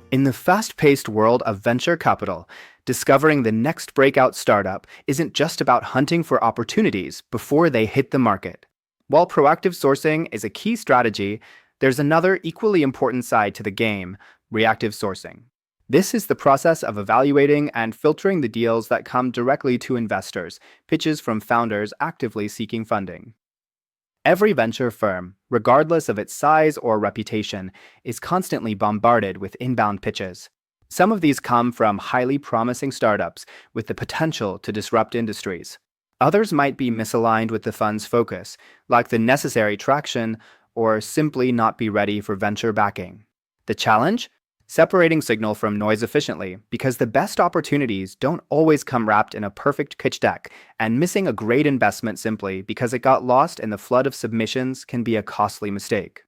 In the fast-paced world of venture capital, discovering the next breakout startup isn't just about hunting for opportunities before they hit the market. While proactive sourcing is a key strategy, there's another equally important side to the game: reactive sourcing. This is the process of evaluating and filtering the deals that come directly to investors, pitches from founders actively seeking funding. Every venture firm, regardless of its size or reputation, is constantly bombarded with inbound pitches. Some of these come from highly promising startups with the potential to disrupt industries. Others might be misaligned with the fund's focus, lack the necessary traction, or simply not be ready for venture backing. The challenge? Separating signal from noise efficiently, because the best opportunities don't always come wrapped in a perfect pitch deck, and missing a great investment simply because it got lost in the flood of submissions can be a costly mistake.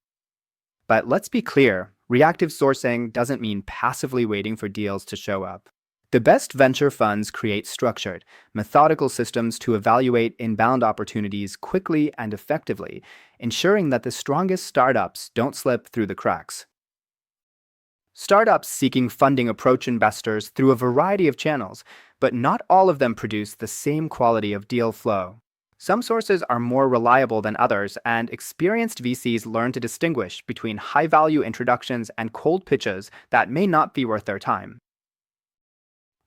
But let's be clear, reactive sourcing doesn't mean passively waiting for deals to show up. The best venture funds create structured, methodical systems to evaluate inbound opportunities quickly and effectively, ensuring that the strongest startups don't slip through the cracks. Startups seeking funding approach investors through a variety of channels, but not all of them produce the same quality of deal flow. Some sources are more reliable than others, and experienced VCs learn to distinguish between high-value introductions and cold pitches that may not be worth their time.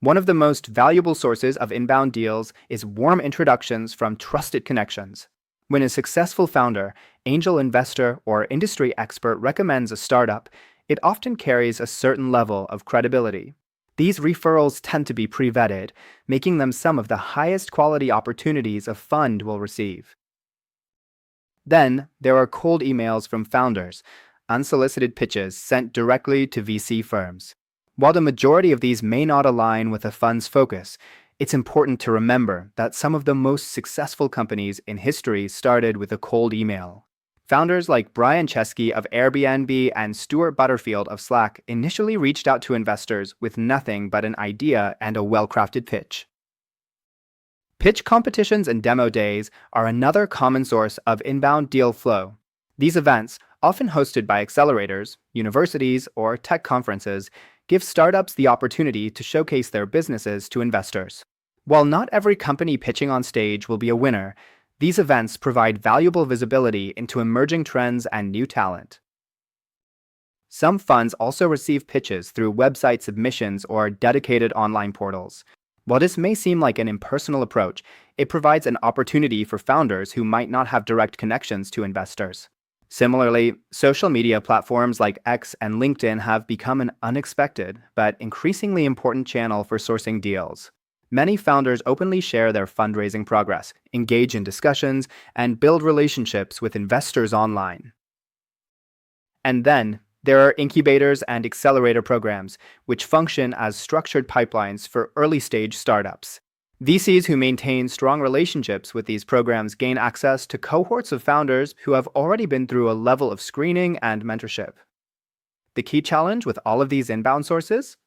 One of the most valuable sources of inbound deals is warm introductions from trusted connections. When a successful founder, angel investor, or industry expert recommends a startup, it often carries a certain level of credibility. These referrals tend to be pre-vetted, making them some of the highest quality opportunities a fund will receive. Then, there are cold emails from founders, unsolicited pitches sent directly to VC firms. While the majority of these may not align with a fund's focus, it's important to remember that some of the most successful companies in history started with a cold email. Founders like Brian Chesky of Airbnb and Stuart Butterfield of Slack initially reached out to investors with nothing but an idea and a well-crafted pitch. Pitch competitions and demo days are another common source of inbound deal flow. These events, often hosted by accelerators, universities, or tech conferences, give startups the opportunity to showcase their businesses to investors. While not every company pitching on stage will be a winner, these events provide valuable visibility into emerging trends and new talent. Some funds also receive pitches through website submissions or dedicated online portals. While this may seem like an impersonal approach, it provides an opportunity for founders who might not have direct connections to investors. Similarly, social media platforms like X and LinkedIn have become an unexpected but increasingly important channel for sourcing deals. Many founders openly share their fundraising progress, engage in discussions, and build relationships with investors online. And then, there are incubators and accelerator programs, which function as structured pipelines for early-stage startups. VCs who maintain strong relationships with these programs gain access to cohorts of founders who have already been through a level of screening and mentorship. The key challenge with all of these inbound sources?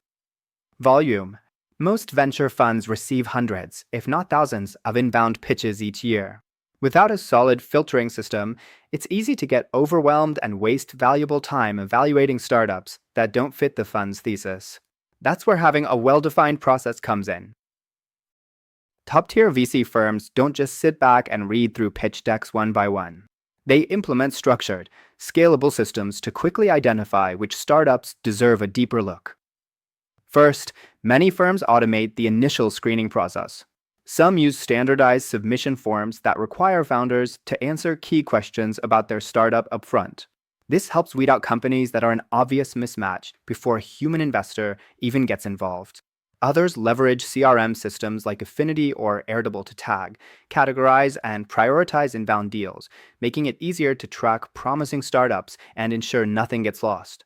Volume. Most venture funds receive hundreds, if not thousands, of inbound pitches each year. Without a solid filtering system, it's easy to get overwhelmed and waste valuable time evaluating startups that don't fit the fund's thesis. That's where having a well-defined process comes in. Top-tier VC firms don't just sit back and read through pitch decks one by one. They implement structured, scalable systems to quickly identify which startups deserve a deeper look. First, many firms automate the initial screening process. Some use standardized submission forms that require founders to answer key questions about their startup upfront. This helps weed out companies that are an obvious mismatch before a human investor even gets involved. Others leverage CRM systems like Affinity or Airtable to tag, categorize, and prioritize inbound deals, making it easier to track promising startups and ensure nothing gets lost.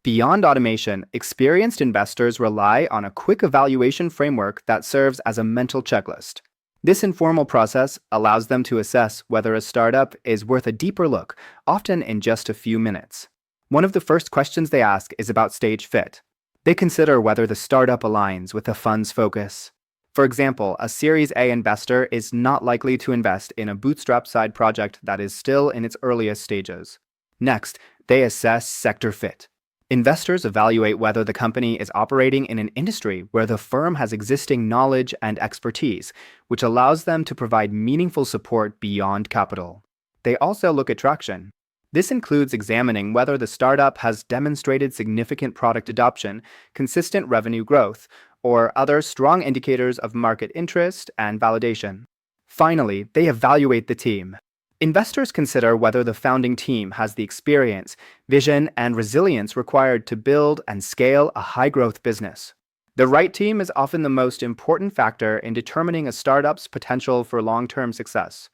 Beyond automation, experienced investors rely on a quick evaluation framework that serves as a mental checklist. This informal process allows them to assess whether a startup is worth a deeper look, often in just a few minutes. One of the first questions they ask is about stage fit. They consider whether the startup aligns with the fund's focus. For example, a Series A investor is not likely to invest in a bootstrap side project that is still in its earliest stages. Next, they assess sector fit. Investors evaluate whether the company is operating in an industry where the firm has existing knowledge and expertise, which allows them to provide meaningful support beyond capital. They also look at traction. This includes examining whether the startup has demonstrated significant product adoption, consistent revenue growth, or other strong indicators of market interest and validation. Finally, they evaluate the team. Investors consider whether the founding team has the experience, vision, and resilience required to build and scale a high-growth business. The right team is often the most important factor in determining a startup's potential for long-term success.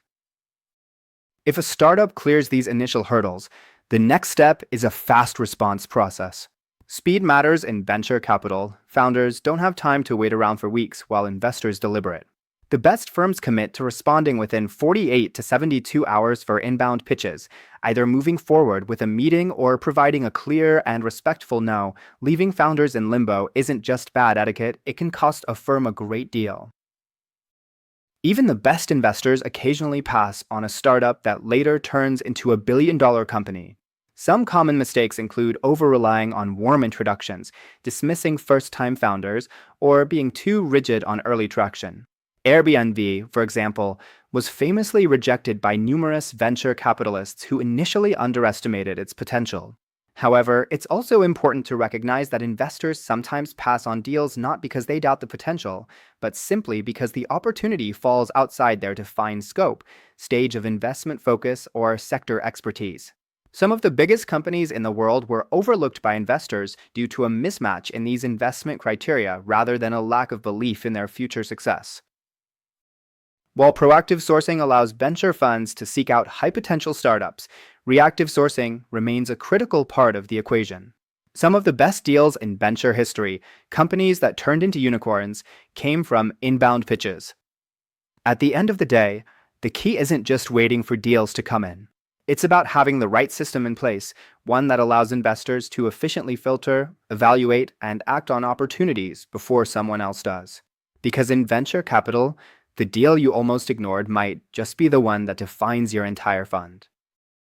If a startup clears these initial hurdles, the next step is a fast response process. Speed matters in venture capital. Founders don't have time to wait around for weeks while investors deliberate. The best firms commit to responding within 48 to 72 hours for inbound pitches, either moving forward with a meeting or providing a clear and respectful no. Leaving founders in limbo isn't just bad etiquette, it can cost a firm a great deal. Even the best investors occasionally pass on a startup that later turns into a billion-dollar company. Some common mistakes include over-relying on warm introductions, dismissing first-time founders, or being too rigid on early traction. Airbnb, for example, was famously rejected by numerous venture capitalists who initially underestimated its potential. However, it's also important to recognize that investors sometimes pass on deals not because they doubt the potential, but simply because the opportunity falls outside their defined scope, stage of investment focus, or sector expertise. Some of the biggest companies in the world were overlooked by investors due to a mismatch in these investment criteria rather than a lack of belief in their future success. While proactive sourcing allows venture funds to seek out high-potential startups, reactive sourcing remains a critical part of the equation. Some of the best deals in venture history, companies that turned into unicorns, came from inbound pitches. At the end of the day, the key isn't just waiting for deals to come in. It's about having the right system in place, one that allows investors to efficiently filter, evaluate, and act on opportunities before someone else does. Because in venture capital, the deal you almost ignored might just be the one that defines your entire fund.